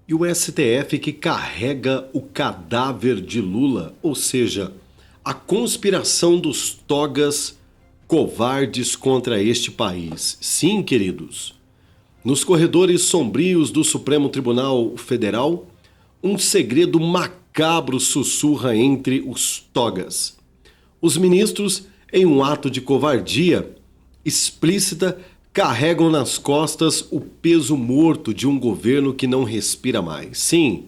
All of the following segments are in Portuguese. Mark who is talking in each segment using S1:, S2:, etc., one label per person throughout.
S1: E o STF que carrega o cadáver de Lula, ou seja, a conspiração dos togas covardes contra este país. Sim, queridos. Nos corredores sombrios do Supremo Tribunal Federal, um segredo macabro sussurra entre os togas. Os ministros, em um ato de covardia explícita, carregam nas costas o peso morto de um governo que não respira mais. Sim,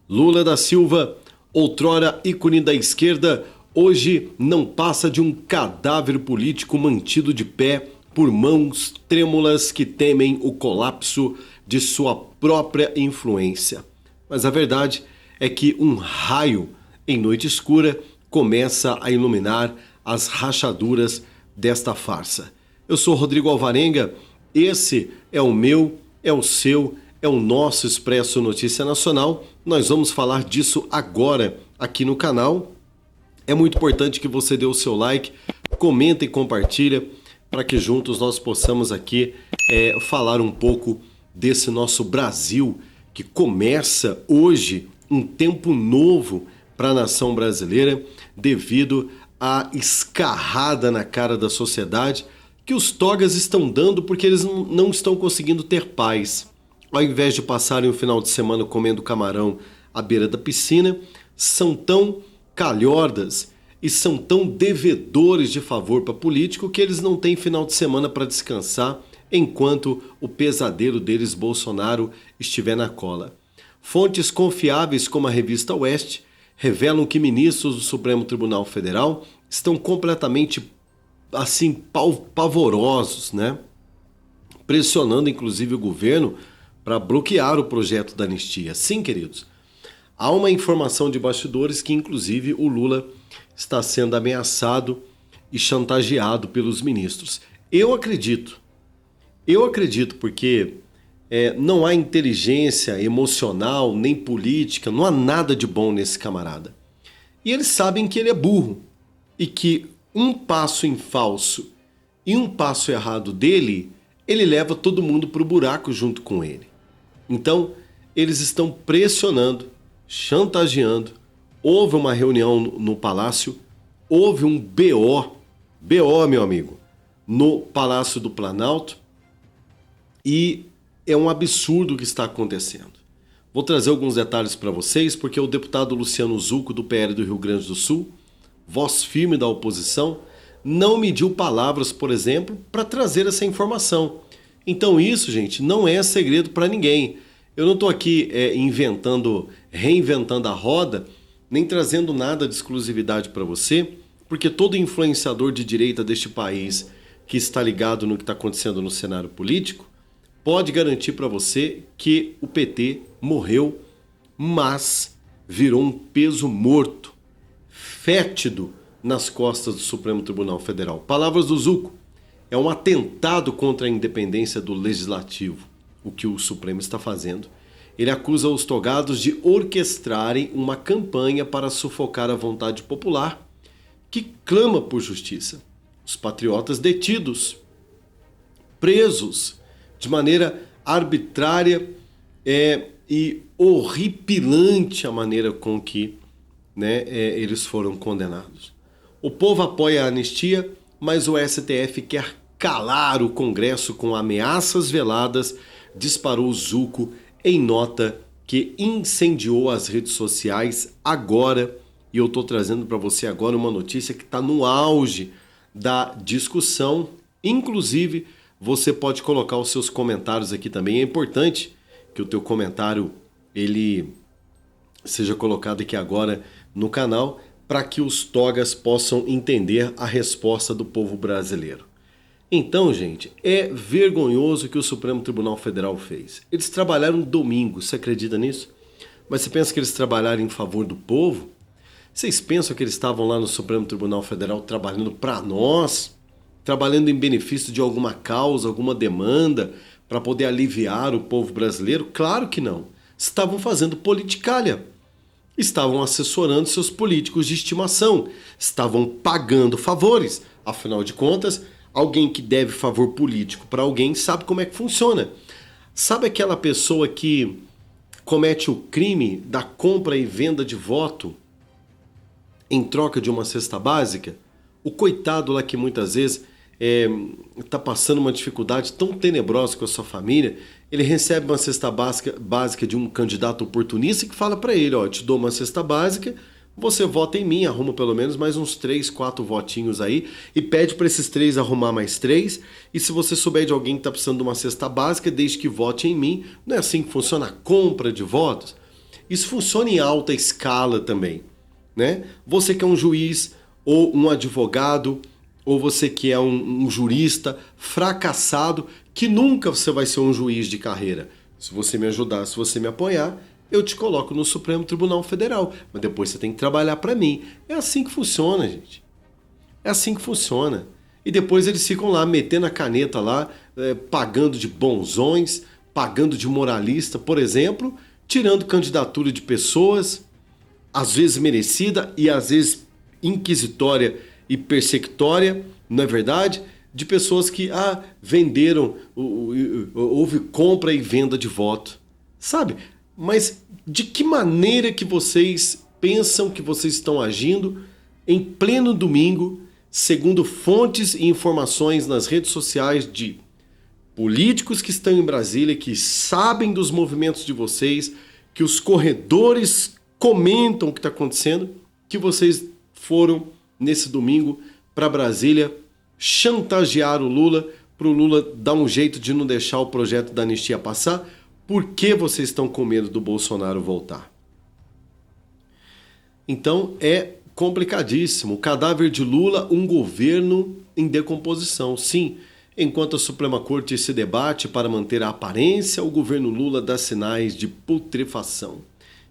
S1: Lula da Silva, outrora ícone da esquerda, hoje não passa de um cadáver político mantido de pé por mãos trêmulas que temem o colapso de sua própria influência. Mas a verdade é que um raio em noite escura começa a iluminar as rachaduras desta farsa. Eu sou Rodrigo Alvarenga, esse é o meu, é o seu, é o nosso Expresso Notícia Nacional. Nós vamos falar disso agora aqui no canal. É muito importante que você dê o seu like, comenta e compartilha para que juntos nós possamos aqui falar um pouco desse nosso Brasil que começa hoje um tempo novo para a nação brasileira devido à escarrada na cara da sociedade que os togas estão dando porque eles não estão conseguindo ter paz. Ao invés de passarem o final de semana comendo camarão à beira da piscina, são tão calhordas e são tão devedores de favor para político que eles não têm final de semana para descansar enquanto o pesadelo deles, Bolsonaro, estiver na cola. Fontes confiáveis como a revista Oeste revelam que ministros do Supremo Tribunal Federal estão completamente assim pavorosos, né? Pressionando inclusive o governo para bloquear o projeto da anistia. Sim, queridos, há uma informação de bastidores que inclusive o Lula está sendo ameaçado e chantageado pelos ministros. Eu acredito porque não há inteligência emocional nem política, não há nada de bom nesse camarada. E eles sabem que ele é burro e que um passo em falso e um passo errado dele, ele leva todo mundo para o buraco junto com ele. Então, eles estão pressionando, chantageando. Houve uma reunião no Palácio, houve um BO, meu amigo, no Palácio do Planalto, e é um absurdo o que está acontecendo. Vou trazer alguns detalhes para vocês, porque o deputado Luciano Zucco, do PL do Rio Grande do Sul, voz firme da oposição, não mediu palavras, por exemplo, para trazer essa informação. Então isso, gente, não é segredo para ninguém. Eu não estou aqui reinventando a roda, nem trazendo nada de exclusividade para você, porque todo influenciador de direita deste país que está ligado no que está acontecendo no cenário político pode garantir para você que o PT morreu, mas virou um peso morto, fétido nas costas do Supremo Tribunal Federal. Palavras do Zucco, é um atentado contra a independência do Legislativo, o que o Supremo está fazendo. Ele acusa os togados de orquestrarem uma campanha para sufocar a vontade popular que clama por justiça. Os patriotas detidos, presos de maneira arbitrária e horripilante a maneira com que eles foram condenados. O povo apoia a anistia, mas o STF quer calar o Congresso com ameaças veladas, disparou Zucco em nota que incendiou as redes sociais agora. E eu estou trazendo para você agora uma notícia que está no auge da discussão. Inclusive, você pode colocar os seus comentários aqui também. É importante que o teu comentário ele seja colocado aqui agora no canal para que os togas possam entender a resposta do povo brasileiro. Então, gente, é vergonhoso o que o Supremo Tribunal Federal fez. Eles trabalharam domingo, você acredita nisso? Mas você pensa que eles trabalharam em favor do povo? Vocês pensam que eles estavam lá no Supremo Tribunal Federal trabalhando para nós? Trabalhando em benefício de alguma causa, alguma demanda, para poder aliviar o povo brasileiro? Claro que não. Estavam fazendo politicalha. Estavam assessorando seus políticos de estimação. Estavam pagando favores. Afinal de contas, alguém que deve favor político para alguém sabe como é que funciona. Sabe aquela pessoa que comete o crime da compra e venda de voto em troca de uma cesta básica, o coitado lá que muitas vezes está passando uma dificuldade tão tenebrosa com a sua família, ele recebe uma cesta básica de um candidato oportunista que fala para ele, ó, eu te dou uma cesta básica, você vota em mim, arruma pelo menos mais uns 3, 4 votinhos aí e pede para esses 3 arrumar mais 3. E se você souber de alguém que está precisando de uma cesta básica, desde que vote em mim. Não é assim que funciona a compra de votos? Isso funciona em alta escala também, né? Você que é um juiz ou um advogado, ou você que é um jurista fracassado, que nunca você vai ser um juiz de carreira. Se você me ajudar, se você me apoiar, eu te coloco no Supremo Tribunal Federal, mas depois você tem que trabalhar para mim. É assim que funciona, gente. É assim que funciona. E depois eles ficam lá metendo a caneta lá, pagando de bonzões, pagando de moralista, por exemplo, tirando candidatura de pessoas, às vezes merecida e às vezes inquisitória e persecutória, não é verdade? De pessoas que venderam, houve compra e venda de voto. Sabe? Mas de que maneira que vocês pensam que vocês estão agindo em pleno domingo, segundo fontes e informações nas redes sociais de políticos que estão em Brasília, que sabem dos movimentos de vocês, que os corredores comentam o que está acontecendo, que vocês foram nesse domingo para Brasília chantagear o Lula, para o Lula dar um jeito de não deixar o projeto da anistia passar? Por que vocês estão com medo do Bolsonaro voltar? Então é complicadíssimo. O cadáver de Lula, um governo em decomposição. Sim, enquanto a Suprema Corte se debate para manter a aparência, o governo Lula dá sinais de putrefação.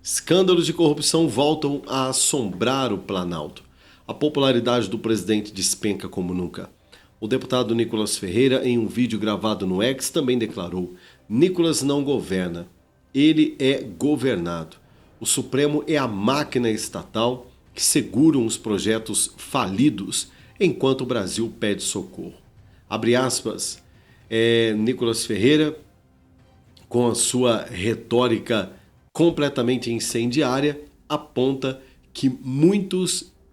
S1: Escândalos de corrupção voltam a assombrar o Planalto. A popularidade do presidente despenca como nunca. O deputado Nicolas Ferreira, em um vídeo gravado no X, também declarou: Nicolas não governa, ele é governado. O Supremo é a máquina estatal que segura os projetos falidos enquanto o Brasil pede socorro. Abre aspas, Nicolas Ferreira, com a sua retórica completamente incendiária, aponta que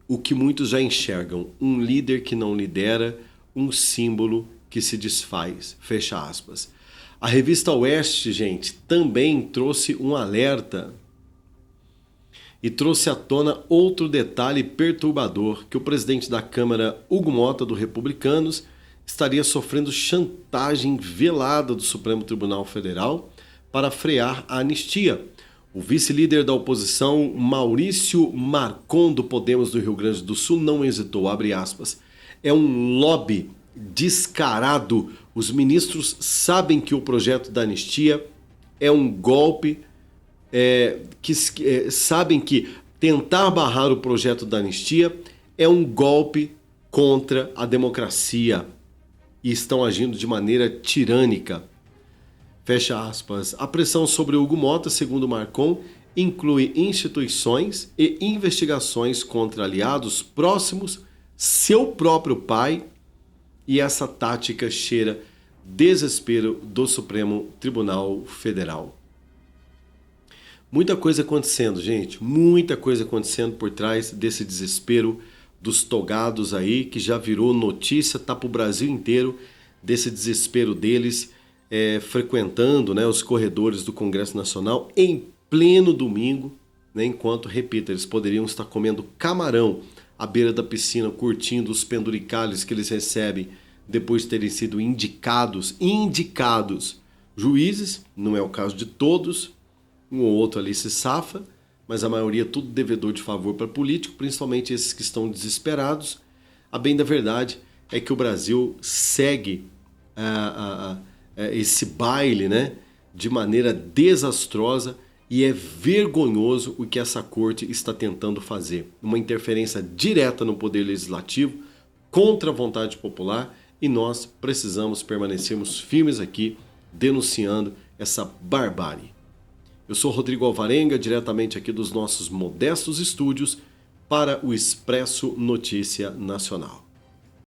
S1: o que muitos já enxergam, um líder que não lidera, um símbolo que se desfaz, fecha aspas. A revista Oeste, gente, também trouxe um alerta e trouxe à tona outro detalhe perturbador, que o presidente da Câmara, Hugo Mota, do Republicanos, estaria sofrendo chantagem velada do Supremo Tribunal Federal para frear a anistia. O vice-líder da oposição, Maurício Marcon, do Podemos do Rio Grande do Sul, não hesitou, abre aspas. É um lobby descarado. Os ministros sabem que o projeto da anistia é um golpe, sabem que tentar barrar o projeto da anistia é um golpe contra a democracia e estão agindo de maneira tirânica. Fecha aspas. A pressão sobre Hugo Mota, segundo Marcon, inclui instituições e investigações contra aliados próximos, seu próprio pai, e essa tática cheira desespero do Supremo Tribunal Federal. Muita coisa acontecendo, gente. Muita coisa acontecendo por trás desse desespero dos togados aí, que já virou notícia, tá pro Brasil inteiro, desse desespero deles frequentando, né, os corredores do Congresso Nacional em pleno domingo, né, enquanto, repito, eles poderiam estar comendo camarão à beira da piscina, curtindo os penduricalhos que eles recebem depois de terem sido indicados juízes, não é o caso de todos, um ou outro ali se safa, mas a maioria tudo devedor de favor para político, principalmente esses que estão desesperados. A bem da verdade é que o Brasil segue esse baile, né, de maneira desastrosa, e é vergonhoso o que essa corte está tentando fazer. Uma interferência direta no poder legislativo, contra a vontade popular, e nós precisamos permanecermos firmes aqui, denunciando essa barbárie. Eu sou Rodrigo Alvarenga, diretamente aqui dos nossos modestos estúdios, para o Expresso Notícia Nacional.